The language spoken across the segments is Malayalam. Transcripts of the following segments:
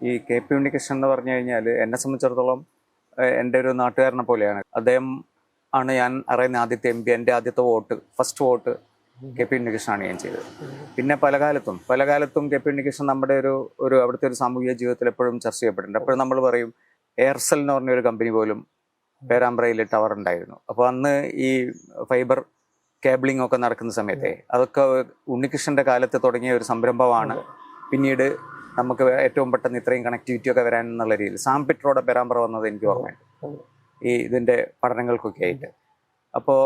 ഈ കെ പി ഉണ്ണികൃഷ്ണൻ എന്ന് പറഞ്ഞു കഴിഞ്ഞാൽ എന്നെ സംബന്ധിച്ചിടത്തോളം എൻ്റെ ഒരു നാട്ടുകാരനെ പോലെയാണ്. അദ്ദേഹം ആണ് ഞാൻ അറിയുന്ന ആദ്യത്തെ MP. എൻ്റെ ആദ്യത്തെ ഫസ്റ്റ് വോട്ട് കെ പി ഉണ്ണികൃഷ്ണനാണ് ഞാൻ ചെയ്തത്. പിന്നെ പല കാലത്തും കെ പി ഉണ്ണികൃഷ്ണൻ നമ്മുടെ ഒരു അവിടുത്തെ ഒരു സാമൂഹിക ജീവിതത്തിൽ എപ്പോഴും ചർച്ച ചെയ്യപ്പെട്ടിട്ടുണ്ട്. എപ്പോഴും നമ്മൾ പറയും എയർസെൽ എന്ന് പറഞ്ഞൊരു കമ്പനി പോലും പേരാമ്പ്രയിൽ ടവർ ഉണ്ടായിരുന്നു. അപ്പോൾ അന്ന് ഈ ഫൈബർ കേബിളിംഗ് ഒക്കെ നടക്കുന്ന സമയത്തെ അതൊക്കെ ഉണ്ണികൃഷ്ണൻ്റെ കാലത്ത് തുടങ്ങിയ ഒരു സംരംഭമാണ്. പിന്നീട് നമുക്ക് ഏറ്റവും പെട്ടെന്ന് ഇത്രയും കണക്ടിവിറ്റി ഒക്കെ വരാൻ എന്നുള്ള രീതിയിൽ സാംപിട്രോടെ പേരാമ്പ്ര വന്നത് എനിക്ക് ഓർമ്മയുണ്ട്, ഈ ഇതിൻ്റെ പഠനങ്ങൾക്കൊക്കെ ആയിട്ട്. അപ്പോൾ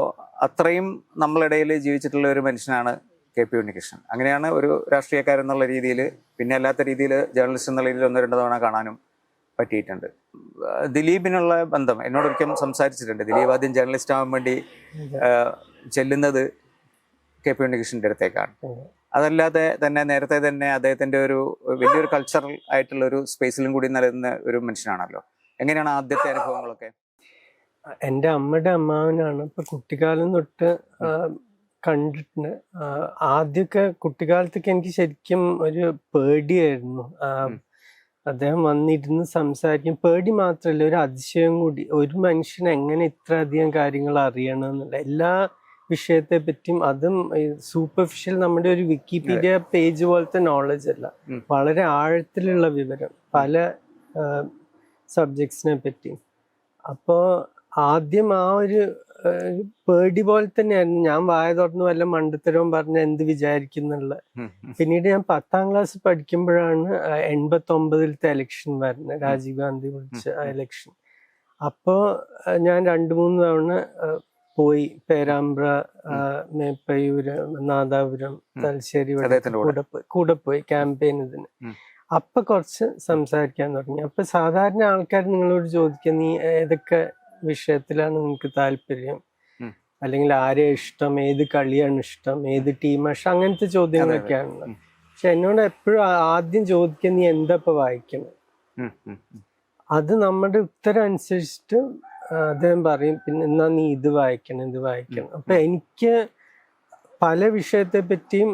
അത്രയും നമ്മളിടയിൽ ജീവിച്ചിട്ടുള്ള ഒരു മനുഷ്യനാണ് കെ പി ഉണ്ണികൃഷ്ണൻ. അങ്ങനെയാണ് ഒരു രാഷ്ട്രീയക്കാരൻ എന്നുള്ള രീതിയിൽ, പിന്നെ അല്ലാത്ത രീതിയിൽ ജേർണലിസ്റ്റ് എന്നുള്ള രീതിയിൽ 1-2 തവണ കാണാനും പറ്റിയിട്ടുണ്ട്. ദിലീപിനുള്ള ബന്ധം എന്നോടൊരിക്കലും സംസാരിച്ചിട്ടുണ്ട്. ദിലീപ് ആദ്യം ജേർണലിസ്റ്റ് ആവാൻ വേണ്ടി ചെല്ലുന്നത് കെ പി ഉണ്ണികൃഷ്ണൻ്റെ അടുത്തേക്കാണ്. അതല്ലാതെ തന്നെ നേരത്തെ തന്നെ അദ്ദേഹത്തിൻ്റെ ഒരു വലിയൊരു കൾച്ചറൽ ആയിട്ടുള്ള ഒരു സ്പേസിലും കൂടി നിലനിന്ന ഒരു മനുഷ്യനാണല്ലോ. എങ്ങനെയാണ് ആദ്യത്തെ അനുഭവങ്ങളൊക്കെ? എൻ്റെ അമ്മയുടെ അമ്മാവനാണ്. ഇപ്പൊ കുട്ടിക്കാലം തൊട്ട് കണ്ടിട്ടുണ്ട്. ആദ്യമൊക്കെ കുട്ടിക്കാലത്തൊക്കെ എനിക്ക് ശരിക്കും ഒരു പേടിയായിരുന്നു. അദ്ദേഹം വന്നിരുന്ന് സംസാരിക്കും. പേടി മാത്രമല്ല, ഒരു അതിശയം കൂടി. ഒരു മനുഷ്യൻ എങ്ങനെ ഇത്ര അധികം കാര്യങ്ങൾ അറിയണം എന്നുള്ള എല്ലാ വിഷയത്തെ പറ്റിയും, അതും സൂപ്പർഫിഷ്യൽ നമ്മുടെ ഒരു വിക്കിപീഡിയ പേജ് പോലത്തെ നോളജ് അല്ല, വളരെ ആഴത്തിലുള്ള വിവരം പല സബ്ജക്ട്സിനെ പറ്റിയും. അപ്പോൾ ആദ്യം ആ ഒരു പേടി പോലെ തന്നെയായിരുന്നു. ഞാൻ വായ തുറന്ന് വല്ല മണ്ടത്തരവും പറഞ്ഞ എന്ത് വിചാരിക്കുന്നുള്ള. പിന്നീട് ഞാൻ 10ാം ക്ലാസ് പഠിക്കുമ്പോഴാണ് 89-ലത്തെ എലക്ഷൻ വരുന്നത്, രാജീവ് ഗാന്ധി വിളിച്ച എലക്ഷൻ. അപ്പോൾ ഞാൻ 2-3 തവണ പോയി. പേരാമ്പ്ര, മേപ്പയൂര്, നാദാപുരം, തലശ്ശേരി കൂടെ പോയി ക്യാമ്പയിൻ ഇതിന്. അപ്പൊ കുറച്ച് സംസാരിക്കാൻ തുടങ്ങി. അപ്പൊ സാധാരണ ആൾക്കാർ നിങ്ങളോട് ചോദിക്കുക, നീ ഏതൊക്കെ വിഷയത്തിലാണ് നിനക്ക് താല്പര്യം, അല്ലെങ്കിൽ ആരെ ഇഷ്ടം, ഏത് കളിയാണ് ഇഷ്ടം, ഏത് ടീമാണ് ഇഷ്ടം, അങ്ങനത്തെ ചോദ്യങ്ങളൊക്കെയാണല്ലോ. പക്ഷെ എന്നോട് എപ്പോഴും ആദ്യം ചോദിക്കുക, നീ എന്താ ഇപ്പൊ വായിക്കണം. അത് നമ്മുടെ ഉത്തരം അനുസരിച്ചിട്ട് അദ്ദേഹം പറയും, പിന്നെ എന്നാ നീ ഇത് വായിക്കണം. അപ്പൊ എനിക്ക് പല വിഷയത്തെ പറ്റിയും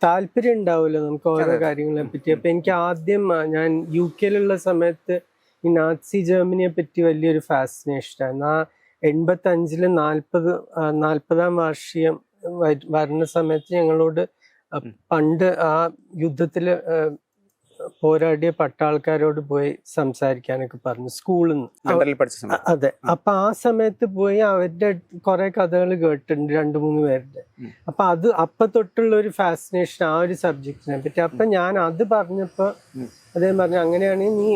താല്പര്യം ഉണ്ടാവുമല്ലോ നമുക്ക് ഓരോ കാര്യങ്ങളെ പറ്റി. അപ്പൊ എനിക്ക് ആദ്യം, ഞാൻ UK-യിലുള്ള സമയത്ത് ഈ നാസി ജർമ്മനിയെ പറ്റി വലിയൊരു ഫാസിനേഷൻ ആയിരുന്നു. ആ 85-ല് 40ാം വാർഷികം വരുന്ന സമയത്ത് ഞങ്ങളോട് പണ്ട് ആ യുദ്ധത്തില് പോരാടിയ പട്ടാൾക്കാരോട് പോയി സംസാരിക്കാനൊക്കെ പറഞ്ഞു സ്കൂളിൽ നിന്ന്. അതെ, അപ്പൊ ആ സമയത്ത് പോയി അവരുടെ കുറെ കഥകൾ കേട്ടിട്ടുണ്ട്, 2-3 പേരുടെ. അപ്പൊ തൊട്ടുള്ള ഒരു ഫാസിനേഷൻ ആ ഒരു സബ്ജക്റ്റിനെ പറ്റി. അപ്പൊ ഞാൻ അത് പറഞ്ഞപ്പോ അദ്ദേഹം പറഞ്ഞു, അങ്ങനെയാണെങ്കിൽ നീ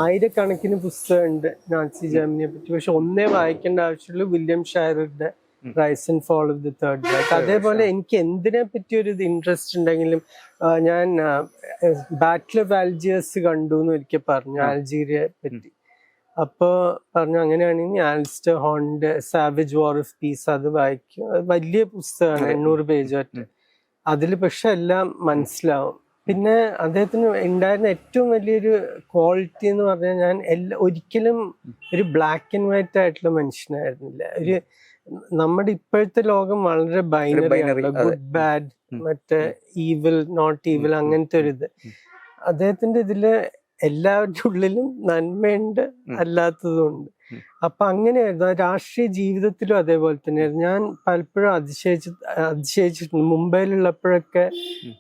ആയിരക്കണക്കിന് പുസ്തകമുണ്ട് നാസി ജർമ്മനിയെ പറ്റി, പക്ഷെ ഒന്നേ വായിക്കേണ്ട ആവശ്യമുള്ളൂ, വില്യം ഷെയറിന്റെ rise and fall of the third Reich. അതേപോലെ എനിക്ക് എന്തിനെ പറ്റി ഒരു ഇൻട്രസ്റ്റ് ഉണ്ടെങ്കിലും, ഞാൻ ബാറ്റിൽ ഓഫ് ആൽജിയേഴ്സ് കണ്ടു എന്ന് ഒരിക്കൽ പറഞ്ഞു, അൾജീരിയയെ പറ്റി. അപ്പോൾ പറഞ്ഞു, അങ്ങനെയാണെങ്കിൽ ആൽസ്റ്റർ ഹോണിന്റെ സാവേജ് വാർ ഓഫ് പീസ് അത് വായിക്കും. വലിയ പുസ്തകമാണ്, 800 പേജ് ഒറ്റ. അതിൽ പക്ഷെ എല്ലാം മനസ്സിലാവും. പിന്നെ അദ്ദേഹത്തിന് ഉണ്ടായിരുന്ന ഏറ്റവും വലിയൊരു ക്വാളിറ്റി എന്ന് പറഞ്ഞാൽ, ഞാൻ ഒരിക്കലും ഒരു ബ്ലാക്ക് ആൻഡ് വൈറ്റ് ആയിട്ടുള്ള മനുഷ്യനായിരുന്നില്ല. നമ്മുടെ ഇപ്പോഴത്തെ ലോകം വളരെ ബൈനറി ആണല്ലോ, ഗുഡ് ബാഡ്, മറ്റേ ഈവിൽ നോട്ട് ഈവിൽ, അങ്ങനത്തെ ഒരു ഇത്. അദ്ദേഹത്തിന്റെ ഇതില് എല്ലാവരുടെ ഉള്ളിലും നന്മയുണ്ട്, അല്ലാത്തതുണ്ട്. അപ്പൊ അങ്ങനെയായിരുന്നു രാഷ്ട്രീയ ജീവിതത്തിലും അതേപോലെ തന്നെയായിരുന്നു. ഞാൻ പലപ്പോഴും അതിശയിച്ചിട്ടുണ്ട്. മുംബൈയിലുള്ളപ്പോഴൊക്കെ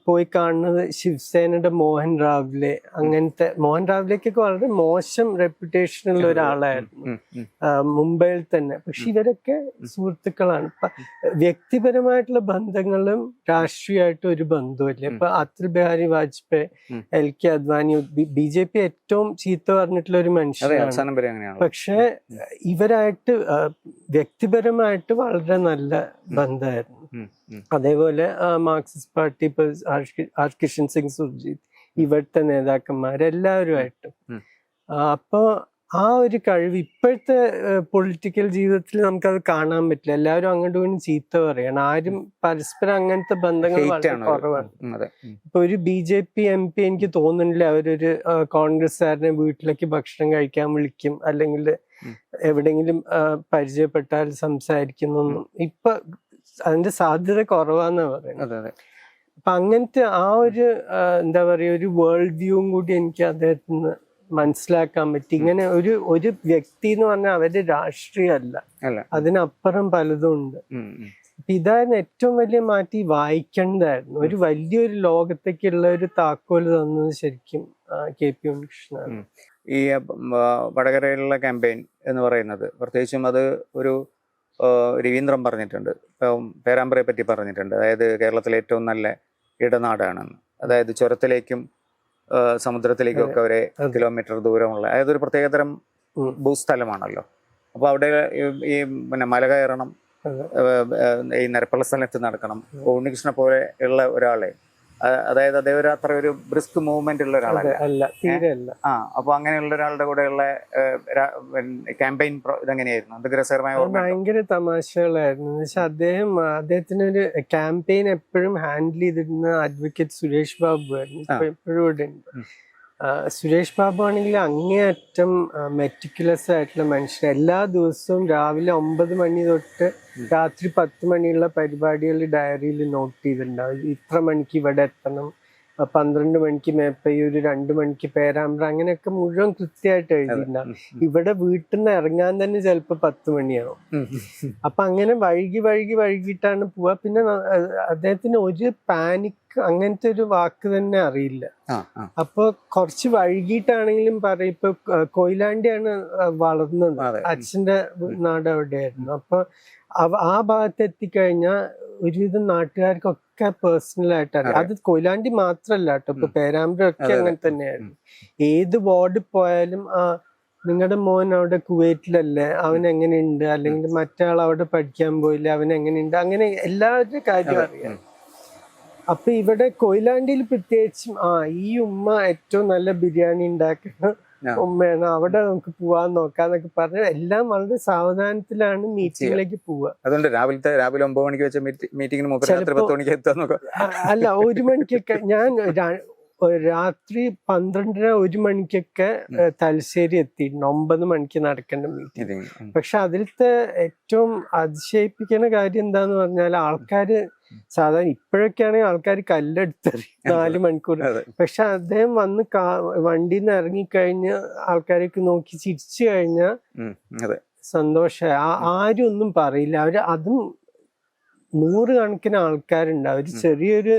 പോയി കാണുന്നത് ശിവസേനയുടെ മോഹൻ റാവ്ലെ, അങ്ങനത്തെ. മോഹൻ റാവ്ലേക്കൊക്കെ വളരെ മോശം റെപ്യൂട്ടേഷൻ ഉള്ള ഒരാളായിരുന്നു മുംബൈയിൽ തന്നെ. പക്ഷെ ഇവരൊക്കെ സുഹൃത്തുക്കളാണ്. വ്യക്തിപരമായിട്ടുള്ള ബന്ധങ്ങളും രാഷ്ട്രീയമായിട്ടും ഒരു ബന്ധമില്ല. ഇപ്പൊ അടൽ ബിഹാരി വാജ്പേയി, LK അദ്വാനി, BJP ഏറ്റവും ചീത്ത പറഞ്ഞിട്ടുള്ള ഒരു മനുഷ്യനാണ്. പക്ഷെ ഇവരായിട്ട് വ്യക്തിപരമായിട്ട് വളരെ നല്ല ബന്ധമായിരുന്നു. അതേപോലെ മാർക്സിസ്റ്റ് പാർട്ടി, ഇപ്പൊ കിഷൻ സിംഗ് സുർജീത്, ഇവിടുത്തെ നേതാക്കന്മാരെല്ലാവരുമായിട്ടും. അപ്പൊ ആ ഒരു കഴിവ് ഇപ്പോഴത്തെ പൊളിറ്റിക്കൽ ജീവിതത്തിൽ നമുക്കത് കാണാൻ പറ്റില്ല. എല്ലാവരും അങ്ങോട്ടും ഇങ്ങോട്ടും ചീത്ത പറയണം. ആരും പരസ്പരം അങ്ങനത്തെ ബന്ധങ്ങൾ വളരെ കുറവാണ്. ഇപ്പൊ ഒരു BJP MP എനിക്ക് തോന്നുന്നില്ല അവരൊരു കോൺഗ്രസ്സുകാരനെ വീട്ടിലേക്ക് ഭക്ഷണം കഴിക്കാൻ വിളിക്കും, അല്ലെങ്കിൽ എവിടെയെങ്കിലും പരിചയപ്പെട്ടാൽ സംസാരിക്കുന്നൊന്നും ഇപ്പൊ അതിന്റെ സാധ്യത കുറവാന്നാ പറയുന്നത്. അപ്പൊ അങ്ങനത്തെ ആ ഒരു എന്താ പറയുക ഒരു വേൾഡ് വ്യൂവും കൂടി എനിക്ക് അദ്ദേഹത്തിന് മനസ്സിലാക്കാൻ പറ്റി. ഇങ്ങനെ ഒരു വ്യക്തി എന്ന് പറഞ്ഞാൽ അവര് രാഷ്ട്രീയമല്ല, അല്ല. അതിനപ്പുറം പലതും ഉണ്ട്. ഇതായിരുന്നു ഏറ്റവും വലിയ മാറ്റി വായിക്കേണ്ടതായിരുന്നു. ഒരു വലിയൊരു ലോകത്തേക്കുള്ള ഒരു താക്കോല് തന്നത് ശരിക്കും KP ഉണ്ണികൃഷ്ണനാണ്. ഈ വടകരയിലുള്ള ക്യാമ്പയിൻ എന്ന് പറയുന്നത് പ്രത്യേകിച്ചും അത് ഒരു രവീന്ദ്രൻ പറഞ്ഞിട്ടുണ്ട്, ഇപ്പം പേരാമ്പ്രയെ പറ്റി പറഞ്ഞിട്ടുണ്ട്. അതായത് കേരളത്തിലെ ഏറ്റവും നല്ല ഇടനാടാണെന്ന്. അതായത് ചുരത്തിലേക്കും സമുദ്രത്തിലേക്കും ഒക്കെ ഒരേ കിലോമീറ്റർ ദൂരമുള്ള, അതായത് ഒരു പ്രത്യേകതരം ഭൂസ്ഥലമാണല്ലോ. അപ്പോൾ അവിടെ ഈ പിന്നെ മല കയറണം, ഈ നിരപ്പുള്ള സ്ഥലത്ത് നടക്കണം. ഉണ്ണികൃഷ്ണനെ പോലെ ഉള്ള ഒരാളെ, അതായത് അതേ ഒരു അത്ര ഒരു ബ്രിസ്ക് മൂവ്മെന്റ് ഉള്ള ഒരാളല്ല. അപ്പൊ അങ്ങനെയുള്ള ഒരാളുടെ കൂടെയുള്ള ക്യാമ്പയിൻ ഇതെങ്ങനെയായിരുന്നു? എന്തൊക്കെ രസകരമായ ഭയങ്കര തമാശകളായിരുന്നു. അദ്ദേഹത്തിന് ഒരു ക്യാമ്പയിൻ എപ്പോഴും ഹാൻഡിൽ ചെയ്തിരുന്ന അഡ്വക്കേറ്റ് സുരേഷ് ബാബു ആയിരുന്നു. ഇപ്പൊ എപ്പോഴും ഇവിടെ ഉണ്ട്. സുരേഷ് ബാബു ആണെങ്കിൽ അങ്ങേയറ്റം മെറ്റിക്കുലസ് ആയിട്ടുള്ള മനുഷ്യൻ. എല്ലാ ദിവസവും രാവിലെ 9 മണി തൊട്ട് രാത്രി 10 മണിയുള്ള പരിപാടികൾ ഡയറിയിൽ നോട്ട് ചെയ്തിട്ടുണ്ടാവും. ഇത്ര മണിക്ക് ഇവിടെ എത്തണം, 12 മണിക്ക് മേപ്പയ്യൂർ, 2 മണിക്ക് പേരാമ്പ്ര, അങ്ങനെയൊക്കെ മുഴുവൻ കൃത്യമായിട്ട് എഴുതിയിട്ടുണ്ടാവും. ഇവിടെ വീട്ടിൽ നിന്ന് ഇറങ്ങാൻ തന്നെ ചിലപ്പോ 10 മണിയാവും. അപ്പൊ അങ്ങനെ വൈകിട്ടാണ് പോവാ. പിന്നെ അദ്ദേഹത്തിന് ഒരു പാനിക് അങ്ങനത്തെ ഒരു വാക്ക് തന്നെ അറിയില്ല. അപ്പൊ കുറച്ച് വൈകിട്ടാണെങ്കിലും പറയും. ഇപ്പൊ കൊയിലാണ്ടിയാണ് വളർന്നത്, അച്ഛന്റെ നാട് അവിടെയായിരുന്നു. അപ്പൊ ആ ഭാഗത്ത് എത്തിക്കഴിഞ്ഞാൽ ഒരുവിധം നാട്ടുകാർക്കൊക്കെ പേഴ്സണലായിട്ട് അറിയാം. അത് കൊയിലാണ്ടി മാത്രല്ല കേട്ടോ, ഇപ്പൊ പേരാമ്പ്ര ഒക്കെ അങ്ങനെ തന്നെയായിരുന്നു. ഏത് വാർഡിൽ പോയാലും നിങ്ങളുടെ മോൻ അവിടെ കുവൈറ്റിലല്ലേ, അവൻ എങ്ങനെയുണ്ട്, അല്ലെങ്കിൽ മറ്റാൾ അവിടെ പഠിക്കാൻ പോയില്ല, അവൻ എങ്ങനെയുണ്ട്, അങ്ങനെ എല്ലാവരുടെ കാര്യം അറിയാം. അപ്പൊ ഇവിടെ കൊയിലാണ്ടിയിൽ പ്രത്യേകിച്ചും ഈ ഉമ്മ ഏറ്റവും നല്ല ബിരിയാണി ഉണ്ടാക്കുന്ന ഉമ്മയാണ്, അവിടെ നമുക്ക് പോവാൻ നോക്കാന്നൊക്കെ പറഞ്ഞ് എല്ലാം വളരെ സാവധാനത്തിലാണ് മീറ്റിംഗിലേക്ക് പോവുക. അതുകൊണ്ട് രാവിലെ 9 മണിക്ക് വെച്ച മീറ്റിംഗിന് 10 മണിക്ക് എത്താന്നൊക്കെ അല്ല, 1 മണിക്കൊക്കെ ഞാൻ രാത്രി 12:30 1 മണിക്കൊക്കെ തലശ്ശേരി എത്തിയിട്ടുണ്ട്. 9 മണിക്ക് നടക്കേണ്ട മീറ്റിംഗ്. പക്ഷെ അതിലത്തെ ഏറ്റവും അതിശയിപ്പിക്കുന്ന കാര്യം എന്താന്ന് പറഞ്ഞാൽ, ആൾക്കാര് സാധാരണ ഇപ്പോഴൊക്കെയാണെങ്കിൽ ആൾക്കാർ കല്ലെടുത്തെറി 4 മണിക്കൂർ. പക്ഷെ അദ്ദേഹം വന്ന് വണ്ടിയിൽ നിന്ന് ഇറങ്ങിക്കഴിഞ്ഞ് ആൾക്കാരൊക്കെ നോക്കി ചിരിച്ചു കഴിഞ്ഞാൽ സന്തോഷമായി. ആരും ഒന്നും പറയില്ല. അതും 100 കണക്കിന് ആൾക്കാരുണ്ടാവും. ഒരു ചെറിയൊരു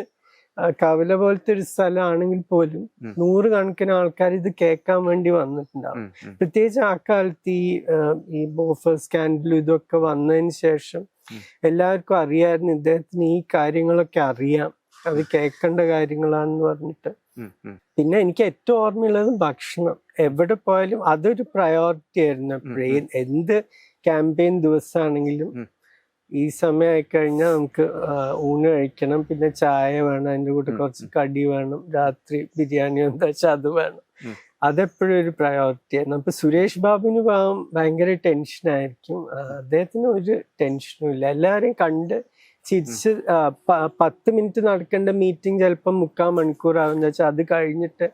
കവല പോലത്തെ ഒരു സ്ഥലമാണെങ്കിൽ പോലും 100 കണക്കിന് ആൾക്കാർ ഇത് കേൾക്കാൻ വേണ്ടി വന്നിട്ടുണ്ടാവും. പ്രത്യേകിച്ച് ആ കാലത്ത് ഈ ബോഫർ സ്കാൻഡലും ഇതൊക്കെ വന്നതിന് ശേഷം എല്ലാവർക്കും അറിയാമായിരുന്നു ഇദ്ദേഹത്തിന് ഈ കാര്യങ്ങളൊക്കെ അറിയാം, അത് കേൾക്കേണ്ട കാര്യങ്ങളാണെന്ന് പറഞ്ഞിട്ട്. പിന്നെ എനിക്ക് ഏറ്റവും ഓർമ്മയുള്ളത് ഭക്ഷണം. എവിടെ പോയാലും അതൊരു പ്രയോറിറ്റി ആയിരുന്നു എപ്പോഴും. എന്ത് ക്യാമ്പയിൻ ദിവസമാണെങ്കിലും ഈ സമയം ആയിക്കഴിഞ്ഞാൽ നമുക്ക് ഊണ് കഴിക്കണം, പിന്നെ ചായ വേണം, അതിൻ്റെ കൂടെ കുറച്ച് കടി വേണം, രാത്രി ബിരിയാണി എന്താ വെച്ചാൽ അത് വേണം. അതെപ്പോഴും ഒരു പ്രയോറിറ്റി ആയിരുന്നു. അപ്പൊ സുരേഷ് ബാബുവിന് ഭയങ്കര ടെൻഷനായിരിക്കും. അദ്ദേഹത്തിന് ഒരു ടെൻഷനും ഇല്ല. എല്ലാവരെയും കണ്ട് ചിരിച്ച് 10 മിനിറ്റ് നടക്കേണ്ട മീറ്റിംഗ് ചിലപ്പോൾ 3/4 മണിക്കൂറാവും വെച്ചാൽ അത് കഴിഞ്ഞിട്ട്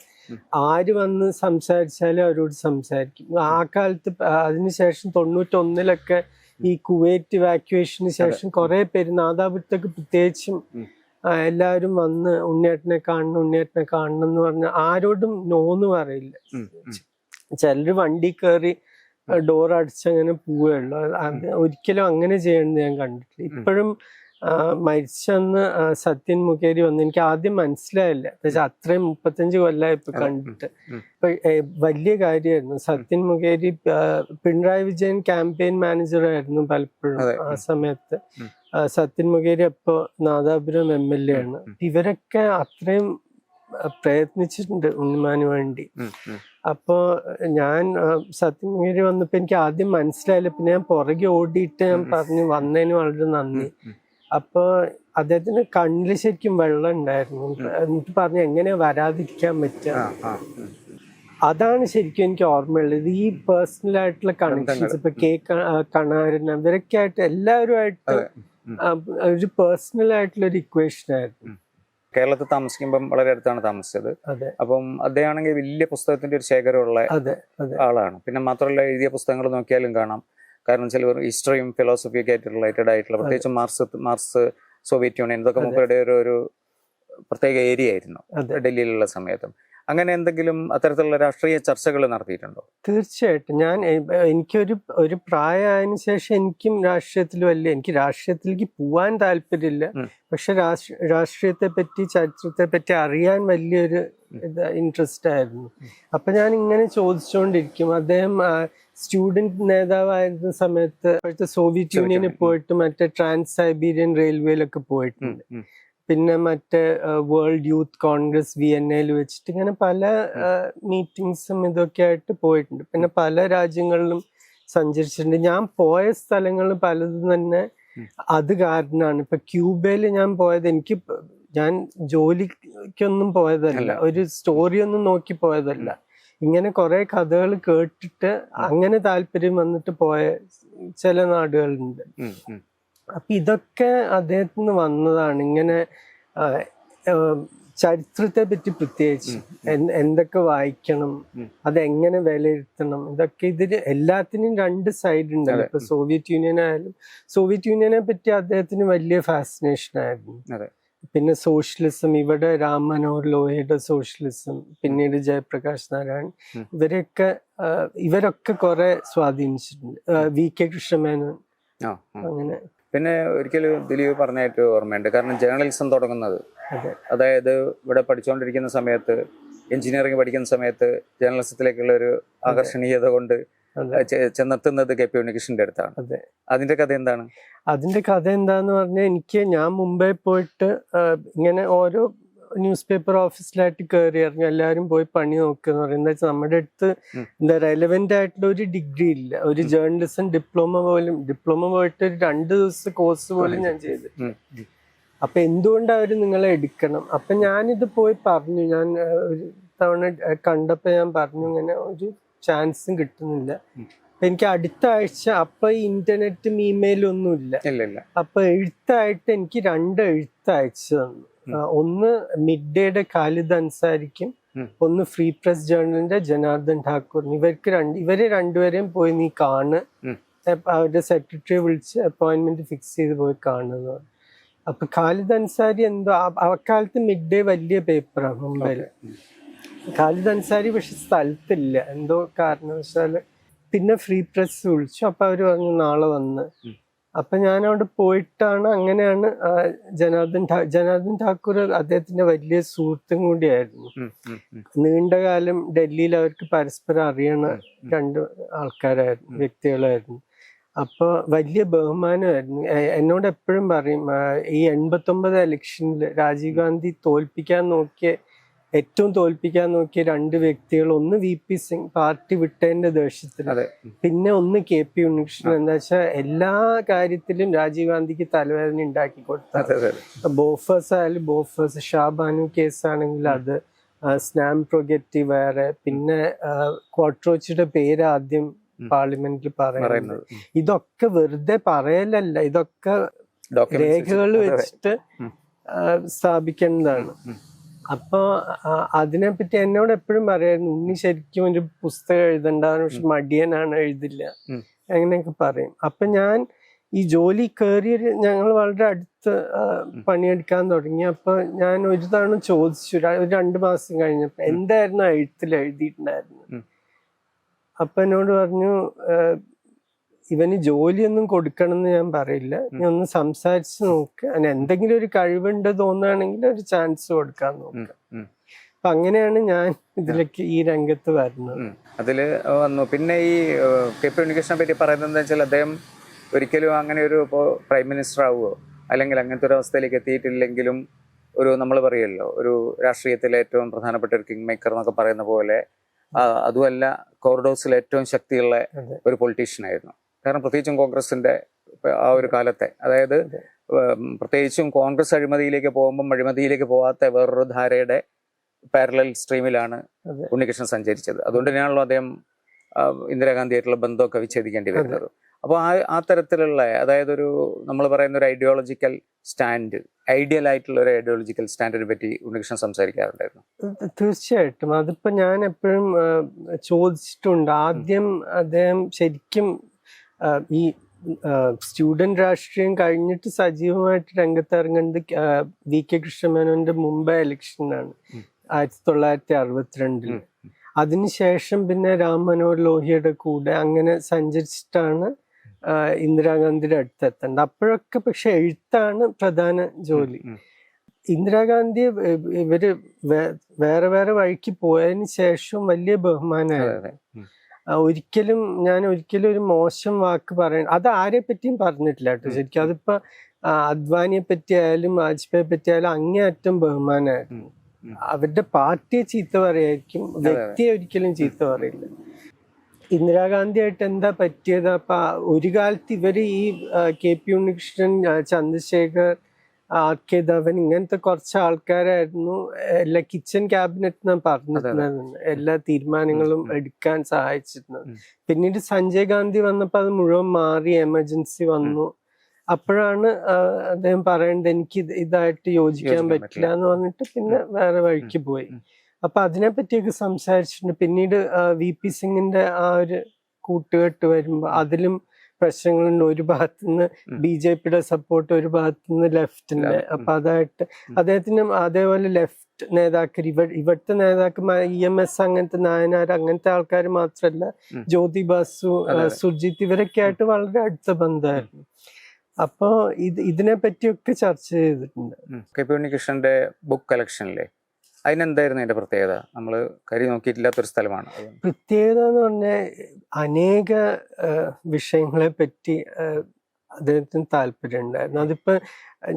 ആര് വന്ന് സംസാരിച്ചാലും അവരോട് സംസാരിക്കും. ആ കാലത്ത് അതിനുശേഷം 91-ലൊക്കെ ഈ കുവൈറ്റ് ഇവാക്യുവേഷന് ശേഷം കുറെ പേര് നാദാപുരത്തൊക്കെ പ്രത്യേകിച്ചും എല്ലാവരും വന്ന് ഉണ്ണിയേട്ടനെ കാണണം എന്ന് പറഞ്ഞ ആരോടും നോന്ന് പറയില്ല. ചിലര് വണ്ടി കയറി ഡോർ അടിച്ചങ്ങനെ പോവുകയുള്ളു. അത് ഒരിക്കലും അങ്ങനെ ചെയ്യണമെന്ന് ഞാൻ കണ്ടിട്ടില്ല. ഇപ്പോഴും മരിച്ചെന്ന് സത്യൻ മുഖേരി വന്ന് എനിക്ക് ആദ്യം മനസ്സിലായില്ല. അത്രയും 35 കൊല്ലമായി ഇപ്പൊ കണ്ടിട്ട്. ഇപ്പൊ വലിയ കാര്യമായിരുന്നു. സത്യൻ മുഖേരി പിണറായി വിജയൻ ക്യാമ്പയിൻ മാനേജർ ആയിരുന്നു പലപ്പോഴും ആ സമയത്ത്. സത്യൻ മുഖേരി അപ്പൊ നാദാപുരം MLA ആണ്. ഇവരൊക്കെ അത്രയും പ്രയത്നിച്ചിട്ടുണ്ട് ഉണ്ണിമാന് വേണ്ടി. അപ്പോ ഞാൻ സത്യൻ മുഖേരി വന്നപ്പോ എനിക്ക് ആദ്യം മനസ്സിലായില്ല. പിന്നെ ഞാൻ പുറകെ ഓടിയിട്ട് ഞാൻ പറഞ്ഞു വന്നതിന് വളരെ നന്ദി. അപ്പൊ അദ്ദേഹത്തിന് കണ്ണില് ശരിക്കും വെള്ളം ഉണ്ടായിരുന്നു. എന്നിട്ട് പറഞ്ഞു എങ്ങനെയാ വരാതിരിക്കാൻ പറ്റുക. അതാണ് ശരിക്കും എനിക്ക് ഓർമ്മയുള്ളത്. ഈ പേഴ്സണൽ ആയിട്ടുള്ള കണക്ഷൻസ്, ഇപ്പൊ കണാരൻ അവരൊക്കെ ആയിട്ട് എല്ലാവരുമായിട്ട് ഒരു പേഴ്സണൽ ആയിട്ടുള്ള ഒരു ഇക്വേഷൻ ആയിരുന്നു. കേരളത്തിൽ താമസിക്കുമ്പം വളരെ അടുത്താണ് താമസിച്ചത്. അപ്പം അദ്ദേഹമാണെങ്കിൽ വലിയ പുസ്തകത്തിന്റെ ഒരു ശേഖരമുള്ള ആളാണ്. പിന്നെ മാത്രമല്ല എഴുതിയ പുസ്തകങ്ങൾ നോക്കിയാലും കാണാം. കാരണം ചിലവർ ഹിസ്റ്ററിയും ഫിലോസഫിയൊക്കെ ആയിട്ട് റിലേറ്റഡ് ആയിട്ടുള്ള, പ്രത്യേകിച്ച് മാർസ്, സോവിയറ്റ് യൂണിയൻ, ഇതൊക്കെ മൂപ്പരുടെ ഒരു പ്രത്യേക ഏരിയ ആയിരുന്നു ഡൽഹിയിലുള്ള സമയത്തും. അങ്ങനെ എന്തെങ്കിലും അത്തരത്തിലുള്ള രാഷ്ട്രീയ ചർച്ചകൾ നടത്തിയിട്ടുണ്ടോ? തീർച്ചയായിട്ടും. എനിക്കൊരു പ്രായമായതിനു ശേഷം എനിക്കും എനിക്ക് രാഷ്ട്രീയത്തിലേക്ക് പോവാൻ താല്പര്യമില്ല. പക്ഷെ രാഷ്ട്രീയത്തെ പറ്റി, ചരിത്രത്തെ പറ്റി അറിയാൻ വലിയൊരു ഇൻട്രസ്റ്റ് ആയിരുന്നു. അപ്പൊ ഞാൻ ഇങ്ങനെ ചോദിച്ചുകൊണ്ടിരിക്കും. അദ്ദേഹം സ്റ്റുഡന്റ് നേതാവായിരുന്ന സമയത്ത് ഇപ്പോഴത്തെ സോവിയറ്റ് യൂണിയനിൽ പോയിട്ട് മറ്റേ ട്രാൻസ് സൈബീരിയൻ റെയിൽവേയിലൊക്കെ പോയിട്ടുണ്ട്. പിന്നെ മറ്റേ വേൾഡ് യൂത്ത് കോൺഗ്രസ് വിയന്നയിൽ വെച്ചിട്ട് ഇങ്ങനെ പല മീറ്റിംഗ്സും ഇതൊക്കെ ആയിട്ട് പോയിട്ടുണ്ട്. പിന്നെ പല രാജ്യങ്ങളിലും സഞ്ചരിച്ചിട്ടുണ്ട്. ഞാൻ പോയ സ്ഥലങ്ങളിൽ പലതും തന്നെ അത് കാരണമാണ്. ഇപ്പൊ ക്യൂബയിൽ ഞാൻ പോയത് ഞാൻ ജോലിക്കൊന്നും പോയതല്ല, ഒരു സ്റ്റോറി ഒന്നും നോക്കി പോയതല്ല. ഇങ്ങനെ കുറെ കഥകൾ കേട്ടിട്ട് അങ്ങനെ താല്പര്യം വന്നിട്ട് പോയ ചില നാടുകളുണ്ട്. അപ്പൊ ഇതൊക്കെ അദ്ദേഹത്തിന് വന്നതാണ്. ഇങ്ങനെ ചരിത്രത്തെ പറ്റി പ്രത്യേകിച്ച് എന്തൊക്കെ വായിക്കണം, അതെങ്ങനെ വിലയിരുത്തണം, ഇതൊക്കെ എല്ലാത്തിനും രണ്ട് സൈഡ് ഉണ്ടല്ലോ. ഇപ്പൊ സോവിയറ്റ് യൂണിയനെ പറ്റി അദ്ദേഹത്തിന് വലിയ ഫാസിനേഷൻ ആയിരുന്നു. പിന്നെ സോഷ്യലിസം, ഇവിടെ രാം മനോഹർ ലോഹയുടെ സോഷ്യലിസം, പിന്നീട് ജയപ്രകാശ് നാരായൺ, ഇവരൊക്കെ കുറെ സ്വാധീനിച്ചിട്ടുണ്ട്. VK കൃഷ്ണമേനോൻ. അങ്ങനെ പിന്നെ ഒരിക്കലും ദിലീപ് പറഞ്ഞായിട്ട് ഓർമ്മയുണ്ട്. കാരണം ജേർണലിസം തുടങ്ങുന്നത്, അതായത് ഇവിടെ പഠിച്ചുകൊണ്ടിരിക്കുന്ന സമയത്ത്, എഞ്ചിനീയറിംഗ് പഠിക്കുന്ന സമയത്ത് ജേർണലിസത്തിലേക്കുള്ള ഒരു ആകർഷണീയത കൊണ്ട് ചെന്നെത്തുന്നത് KP ഉണ്ണികൃഷ്ണന്റെ അടുത്താണ്. അതിന്റെ കഥ എന്താണ്? അതിന്റെ കഥ എന്താന്ന് പറഞ്ഞാൽ, ഞാൻ മുംബൈ പോയിട്ട് ഇങ്ങനെ ഓരോ ന്യൂസ് പേപ്പർ ഓഫീസിലായിട്ട് കയറി ഇറങ്ങി എല്ലാവരും പോയി പണി നോക്കുക പറയുന്നത്. നമ്മുടെ അടുത്ത് റെലവെന്റ് ആയിട്ടുള്ള ഒരു ഡിഗ്രി ഇല്ല. ഒരു ജേർണലിസം ഡിപ്ലോമ പോയിട്ട് 2 ദിവസത്തെ കോഴ്സ് പോലും ഞാൻ ചെയ്തു. അപ്പൊ എന്തുകൊണ്ട് അവര് നിങ്ങളെ എടുക്കണം? അപ്പൊ ഞാനിത് പോയി പറഞ്ഞു. ഞാൻ ഒരു തവണ കണ്ടപ്പോ ഞാൻ പറഞ്ഞു, ഇങ്ങനെ ഒരു ചാൻസും കിട്ടുന്നില്ല. എനിക്ക് അടുത്ത ആഴ്ച, അപ്പൊ ഈ ഇന്റർനെറ്റും ഇമെയിലും ഒന്നും ഇല്ല. അപ്പൊ എഴുത്തായിട്ട് എനിക്ക് 2 എഴുത്ത് അയച്ചു തന്നു. ഒന്ന് മിഡ് ഡേയുടെ ഖാലിദ് അൻസാരിക്കും, ഒന്ന് ഫ്രീ പ്രസ് ജേർണലിന്റെ ജനാർദ്ദൻ ഠാക്കൂറിന്. ഇവരെ രണ്ടുപേരെയും പോയി നീ കാണ്, അവരുടെ സെക്രട്ടറിയെ വിളിച്ച് അപ്പോയിന്റ്മെന്റ് ഫിക്സ് ചെയ്ത് പോയി കാണുന്നത്. അപ്പൊ ഖാലിദ് അൻസാരി അക്കാലത്ത് മിഡ് ഡേ വലിയ പേപ്പറാണ് മുംബൈയില്. ഖാലിദ് അൻസാരി പക്ഷെ സ്ഥലത്തില്ല, എന്തോ കാരണവശാല്. പിന്നെ ഫ്രീ പ്രസ് വിളിച്ചു. അപ്പൊ അവര് പറഞ്ഞു നാളെ വന്ന്. അപ്പൊ ഞാൻ അവിടെ പോയിട്ടാണ്, അങ്ങനെയാണ് ജനാർദ്ദൻ ഠാക്കൂർ അദ്ദേഹത്തിന്റെ വലിയ സുഹൃത്തും കൂടിയായിരുന്നു. നീണ്ടകാലം ഡൽഹിയിൽ അവർക്ക് പരസ്പരം അറിയണ 2 ആൾക്കാരായിരുന്നു, വ്യക്തികളായിരുന്നു. അപ്പൊ വലിയ ബഹുമാനമായിരുന്നു. എന്നോട് എപ്പോഴും പറയും, ഈ 89 ഇലക്ഷനിൽ രാജീവ് ഗാന്ധി ഏറ്റവും തോൽപ്പിക്കാൻ നോക്കിയ 2 വ്യക്തികൾ, ഒന്ന് VP സിംഗ് പാർട്ടി വിട്ടതിന്റെ ദേഷ്യത്തിന്, പിന്നെ ഒന്ന് KP ഉണ്ണികൃഷ്ണൻ. എന്താ വെച്ചാൽ എല്ലാ കാര്യത്തിലും രാജീവ് ഗാന്ധിക്ക് തലവേദന ഉണ്ടാക്കി കൊടുത്തത്. ബോഫേഴ്സ് ആയാലും ബോഫേഴ്സ്, ഷാബാനു കേസാണെങ്കിൽ അത്, സ്നാം പ്രൊഗറ്റി വേറെ, പിന്നെ ക്വാട്രോച്ചിയുടെ പേര് ആദ്യം പാർലമെന്റിൽ പറയുന്നത്. ഇതൊക്കെ വെറുതെ പറയലല്ല, ഇതൊക്കെ രേഖകൾ വെച്ചിട്ട് സ്ഥാപിക്കേണ്ടതാണ്. അപ്പൊ അതിനെപ്പറ്റി എന്നോട് എപ്പോഴും പറയായിരുന്നു, ഉണ്ണി ശരിക്കും ഒരു പുസ്തകം എഴുതണ്ടാണ്, പക്ഷെ മടിയനാണ്, എഴുതില്ല, അങ്ങനെയൊക്കെ പറയും. അപ്പൊ ഞാൻ ഈ ജോലി കയറിയ ഞങ്ങൾ വളരെ അടുത്ത് പണിയെടുക്കാൻ തുടങ്ങി. അപ്പൊ ഞാൻ ഒരു തവണ ചോദിച്ചു, ഒരു 2 മാസം കഴിഞ്ഞപ്പോ, എന്തായിരുന്നു എഴുത്തിൽ എഴുതിയിട്ടുണ്ടായിരുന്നു? അപ്പൊ എന്നോട് പറഞ്ഞു, ഇവന് ജോലിയൊന്നും കൊടുക്കണം എന്ന് ഞാൻ പറയില്ല, നീ ഒന്ന് സംസാരിച്ച് നോക്ക്, അതിന് എന്തെങ്കിലും ഒരു കഴിവുണ്ട് തോന്നുകയാണെങ്കിൽ ഒരു ചാൻസ് കൊടുക്കാൻ നോക്ക. അപ്പൊ അങ്ങനെയാണ് ഞാൻ ഈ രംഗത്ത് വരുന്നത്. അതില് വന്നു. പിന്നെ ഈ KP ഉണ്ണികൃഷ്ണനെ പറ്റി പറയുന്നത് എന്താ വെച്ചാൽ, അദ്ദേഹം ഒരിക്കലും അങ്ങനെ ഒരു പ്രൈം മിനിസ്റ്റർ ആവുകയോ അല്ലെങ്കിൽ അങ്ങനത്തെ ഒരു അവസ്ഥയിലേക്ക് എത്തിയിട്ടില്ലെങ്കിലും, നമ്മൾ പറയുമല്ലോ, ഒരു രാഷ്ട്രീയത്തിലെ ഏറ്റവും പ്രധാനപ്പെട്ട ഒരു കിങ് മേക്കർ എന്നൊക്കെ പറയുന്ന പോലെ, അതുമല്ല കോറിഡോർസിൽ ഏറ്റവും ശക്തിയുള്ള ഒരു പൊളിറ്റീഷ്യൻ ആയിരുന്നു. കാരണം പ്രത്യേകിച്ചും കോൺഗ്രസിന്റെ ആ ഒരു കാലത്തെ, അതായത് പ്രത്യേകിച്ചും കോൺഗ്രസ് അഴിമതിയിലേക്ക് പോകുമ്പം അഴിമതിയിലേക്ക് പോകാത്ത വേറൊരു ധാരയുടെ പാരലൽ സ്ട്രീമിലാണ് ഉണ്ണികൃഷ്ണൻ സഞ്ചരിച്ചത്. അതുകൊണ്ട് തന്നെയാണല്ലോ അദ്ദേഹം ഇന്ദിരാഗാന്ധിയായിട്ടുള്ള ബന്ധമൊക്കെ വിച്ഛേദിക്കേണ്ടി വരുന്നത്. അപ്പോൾ ആ തരത്തിലുള്ള, അതായത് നമ്മൾ പറയുന്ന ഒരു ഐഡിയോളജിക്കൽ സ്റ്റാൻഡ്, ഐഡിയൽ ആയിട്ടുള്ള ഒരു ഐഡിയോളജിക്കൽ സ്റ്റാൻഡിനെ പറ്റി ഉണ്ണികൃഷ്ണൻ സംസാരിക്കാറുണ്ടായിരുന്നു. തീർച്ചയായിട്ടും. അതിപ്പോ ഞാൻ എപ്പോഴും ചോദിച്ചിട്ടുണ്ട്. ആദ്യം അദ്ദേഹം ശരിക്കും ഈ സ്റ്റുഡന്റ് രാഷ്ട്രീയം കഴിഞ്ഞിട്ട് സജീവമായിട്ട് രംഗത്തിറങ്ങുന്നത് VK കൃഷ്ണമേനോന്റെ മുംബൈ ഇലക്ഷനാണ് 1962. അതിനുശേഷം പിന്നെ രാം മനോഹർ ലോഹിയുടെ കൂടെ അങ്ങനെ സഞ്ചരിച്ചിട്ടാണ് ഇന്ദിരാഗാന്ധിയുടെ അടുത്തെത്തേണ്ടത്. അപ്പോഴൊക്കെ പക്ഷെ എഴുത്താണ് പ്രധാന ജോലി. ഇന്ദിരാഗാന്ധി ഇവര് വേറെ വേറെ വഴിക്ക് പോയതിന് ശേഷം വലിയ ബഹുമാനമായിരുന്നു. ഞാൻ ഒരിക്കലും ഒരു മോശം വാക്ക് പറയാൻ അത് ആരെ പറ്റിയും പറഞ്ഞിട്ടില്ല കേട്ടോ. ശരിക്കും അതിപ്പോ അദ്വാനിയെ പറ്റിയായാലും വാജ്പേയിയെ പറ്റിയായാലും അങ്ങേയറ്റം ബഹുമാനമായിരുന്നു. അവരുടെ പാർട്ടിയെ ചീത്ത പറയായിരിക്കും, വ്യക്തിയെ ഒരിക്കലും ചീത്ത പറയില്ല. ഇന്ദിരാഗാന്ധിയായിട്ട് എന്താ പറ്റിയത്? അപ്പൊ ഒരു കാലത്ത് ഇവര് ഈ KP ഉണ്ണികൃഷ്ണൻ, ചന്ദ്രശേഖർ, RK ധവൻ ഇങ്ങനത്തെ കുറച്ച് ആൾക്കാരായിരുന്നു എല്ലാ കിച്ചൺ ക്യാബിനറ്റ് എന്നാണ് പറഞ്ഞിരുന്നത്, എല്ലാ തീരുമാനങ്ങളും എടുക്കാൻ സഹായിച്ചിരുന്നത്. പിന്നീട് സഞ്ജയ് ഗാന്ധി വന്നപ്പോ അത് മുഴുവൻ മാറി, എമർജൻസി വന്നു. അപ്പോഴാണ് അദ്ദേഹം പറയുന്നത് എനിക്ക് ഇതായിട്ട് യോജിക്കാൻ പറ്റില്ല എന്ന് പറഞ്ഞിട്ട് പിന്നെ വേറെ വഴിക്ക് പോയി. അപ്പൊ അതിനെ പറ്റിയൊക്കെ സംസാരിച്ചിട്ടുണ്ട്. പിന്നീട് VP സിംഗിന്റെ ആ ഒരു കൂട്ടുകെട്ട് വരുമ്പോ അതിലും പ്രശ്നങ്ങളുണ്ട്. ഒരു ഭാഗത്തുനിന്ന് BJPയുടെ സപ്പോർട്ട്, ഒരു ഭാഗത്തുനിന്ന് ലെഫ്റ്റിന്റെ. അപ്പൊ അതായിട്ട് അദ്ദേഹത്തിന് അതേപോലെ ലെഫ്റ്റ് നേതാക്കൾ ഇവിടുത്തെ നേതാക്കന്മാർ EMS അങ്ങനത്തെ നായനാർ അങ്ങനത്തെ ആൾക്കാർ മാത്രല്ല, ജ്യോതി ബാസു, സുർജിത്ത് ഇവരൊക്കെ ആയിട്ട് വളരെ അടുത്ത ബന്ധമായിരുന്നു. അപ്പോ ഇതിനെ പറ്റിയൊക്കെ ചർച്ച ചെയ്തിട്ടുണ്ട്. KP ഉണ്ണികൃഷ്ണന്റെ ബുക്ക് കളക്ഷനിലെ അതിനെന്തായിരുന്നു അതിന്റെ പ്രത്യേകത? നമ്മള് കരി നോക്കിയിട്ടില്ലാത്തൊരു സ്ഥലമാണ്. പ്രത്യേകത എന്ന് പറഞ്ഞാൽ അനേക വിഷയങ്ങളെ പറ്റി അദ്ദേഹത്തിന് താല്പര്യം ഉണ്ടായിരുന്നു. അതിപ്പോ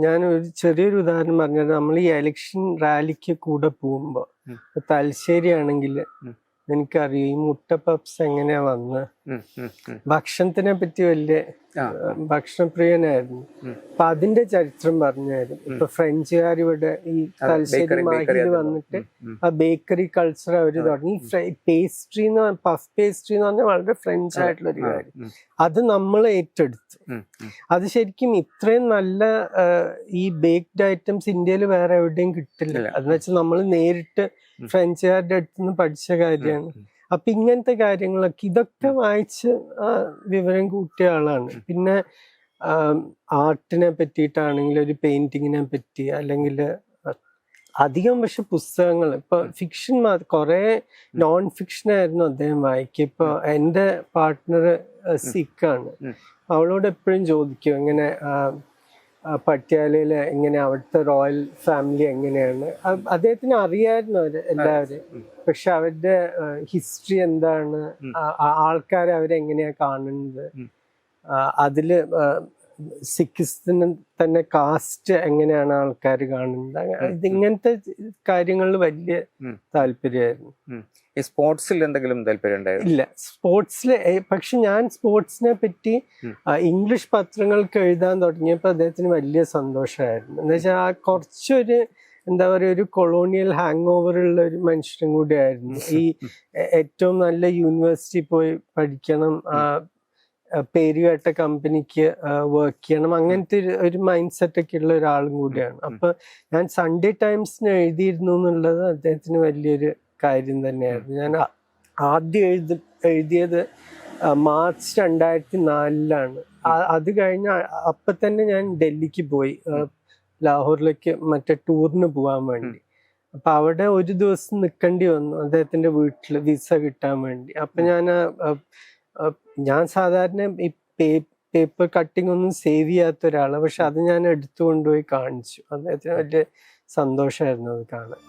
ഞാൻ ഒരു ചെറിയൊരു ഉദാഹരണം പറഞ്ഞത്, നമ്മൾ ഈ എലക്ഷൻ റാലിക്ക് കൂടെ പോകുമ്പോ തലശ്ശേരി ആണെങ്കിൽ എനിക്കറിയാം ഈ മുട്ട പപ്സ് എങ്ങനെയാ വന്ന് ഭക്ഷണത്തിനെ പറ്റി വലിയ ഭക്ഷണപ്രിയനായിരുന്നു. അപ്പൊ അതിന്റെ ചരിത്രം പറഞ്ഞായിരുന്നു. ഇപ്പൊ ഫ്രഞ്ചുകാർ ഇവിടെ ഈ തലശ്ശേരി മാഹിയിൽ വന്നിട്ട് ആ ബേക്കറി കൾച്ചർ അവര് തുടങ്ങി. പേസ്ട്രി പഫ് പേസ്ട്രി എന്ന് പറഞ്ഞാൽ വളരെ ഫ്രഞ്ച് ആയിട്ടുള്ള ഒരു കാര്യം. അത് നമ്മൾ ഏറ്റെടുത്തു. അത് ശരിക്കും ഇത്രയും നല്ല ഈ ബേക്ക്ഡ് ഐറ്റംസ് ഇന്ത്യയിൽ വേറെ എവിടെയും കിട്ടില്ല. അതെന്ന് വെച്ചാൽ നമ്മൾ നേരിട്ട് ഫ്രഞ്ചുകാരുടെ അടുത്ത് നിന്ന് പഠിച്ച കാര്യമാണ്. അപ്പൊ ഇങ്ങനത്തെ കാര്യങ്ങളൊക്കെ ഇതൊക്കെ വായിച്ച് വിവരം കൂട്ടിയ ആളാണ്. പിന്നെ ആർട്ടിനെ പറ്റിയിട്ടാണെങ്കിൽ ഒരു പെയിന്റിങ്ങിനെ പറ്റി അല്ലെങ്കിൽ അധികം പക്ഷെ പുസ്തകങ്ങൾ ഇപ്പൊ ഫിക്ഷൻ കുറെ നോൺ ഫിക്ഷൻ ആയിരുന്നു അദ്ദേഹം വായിക്കുക. ഇപ്പൊ എന്റെ പാർട്ട്ണർ സിഖാണ്. അവളോട് എപ്പോഴും ചോദിക്കും എങ്ങനെ പട്യാലയില് എങ്ങനെ അവിടുത്തെ റോയൽ ഫാമിലി എങ്ങനെയാണ്. അദ്ദേഹത്തിന് അറിയായിരുന്നു എല്ലാവരും. പക്ഷെ അവരുടെ ഹിസ്റ്ററി എന്താണ്, ആൾക്കാരെ അവരെങ്ങനെയാ കാണുന്നത്, അതില് സിഖിസത്തിന് തന്നെ കാസ്റ്റ് എങ്ങനെയാണ് ആൾക്കാർ കാണുന്നത്, ഇതിങ്ങനത്തെ കാര്യങ്ങളിൽ വലിയ താല്പര്യമായിരുന്നു. ഈ സ്പോർട്സിൽ എന്തെങ്കിലും താല്പര്യം ഉണ്ടായിരുന്നു? ഇല്ല, സ്പോർട്സിൽ പക്ഷെ ഞാൻ സ്പോർട്സിനെ പറ്റി ഇംഗ്ലീഷ് പത്രങ്ങൾക്ക് എഴുതാൻ തുടങ്ങിയപ്പോൾ അദ്ദേഹത്തിന് വലിയ സന്തോഷമായിരുന്നു. എന്ന് വെച്ചാൽ ആ കുറച്ചൊരു എന്താ പറയുക ഒരു കൊളോണിയൽ ഹാങ് ഓവർ ഉള്ള ഒരു മനുഷ്യനും കൂടിയായിരുന്നു. ഈ ഏറ്റവും നല്ല യൂണിവേഴ്സിറ്റി പോയി പഠിക്കണം, പേരുകേട്ട കമ്പനിക്ക് വർക്ക് ചെയ്യണം, അങ്ങനത്തെ ഒരു മൈൻഡ് സെറ്റ് ഒക്കെ ഉള്ള ഒരാളും കൂടിയാണ്. അപ്പൊ ഞാൻ സൺഡേ ടൈംസിന് എഴുതിയിരുന്നു എന്നുള്ളത് അദ്ദേഹത്തിന് വലിയൊരു കാര്യം തന്നെയായിരുന്നു. ഞാൻ ആദ്യം എഴുതിയത് മാർച്ച് 2004 അത് കഴിഞ്ഞ അപ്പൊ തന്നെ ഞാൻ ഡൽഹിക്ക് പോയി, ലാഹോറിലേക്ക് മറ്റേ ടൂറിന് പോകാൻ വേണ്ടി. അപ്പൊ അവിടെ ഒരു ദിവസം നിൽക്കേണ്ടി വന്നു അദ്ദേഹത്തിന്റെ വീട്ടില് വിസ കിട്ടാൻ വേണ്ടി. അപ്പൊ ഞാൻ സാധാരണ ഈ പേപ്പർ കട്ടിംഗ് ഒന്നും സേവ് ചെയ്യാത്ത ഒരാളാണ്. പക്ഷെ അത് ഞാൻ എടുത്തു കൊണ്ടുപോയി കാണിച്ചു. അദ്ദേഹത്തിന് വലിയ സന്തോഷമായിരുന്നു അത് കാണാൻ.